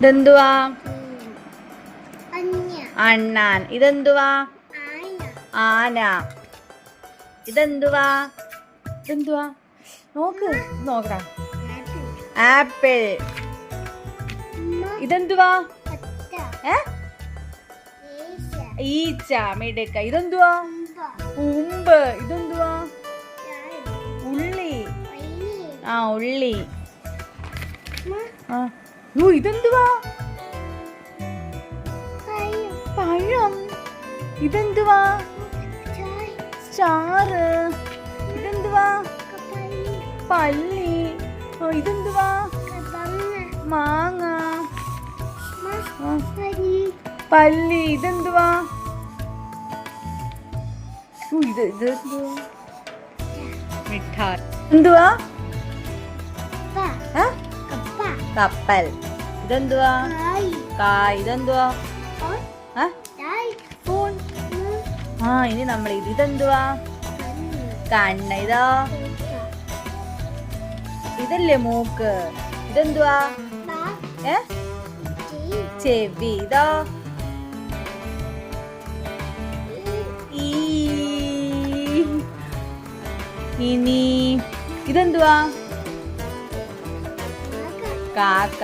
ഇതെന്തുവാ? അണ്ണാൻ. ഇതെന്തുവാ? ആന. ഇതെന്തുവാ? ഇതെന്തുവാ? നോക്കടാ. ആപ്പിൾ. ഇതെന്തുവാ? ഈച്ച. മിടുക്ക. ഇതെന്തുവാ? ഉമ്പ്. ഇതെന്തുവാ? ഉള്ളി. ഉള്ളി. ഇതെന്തുവാ? പഴം. ഇതെന്തുവാ? സ്റ്റാറ്. ഇതെന്തുവാ? പല്ലി. ഇതെന്തുവാ? മാങ്ങ. പല്ലി. ഇതെന്തുവാ? മിഠായി. എന്തുവാ? കപ്പൽ. ഇതെന്തുവാ? കായ്. ഇതെന്തുവാ? ഇനി നമ്മൾ ഇതെന്തുവാ? കണ്ണ്. ഇതോ? ഇതല്ലേ മൂക്ക്. ഇതെന്തുവാ? ചെവി. ഇതോ? ഇനി ഇതെന്തുവാ? കാക്ക.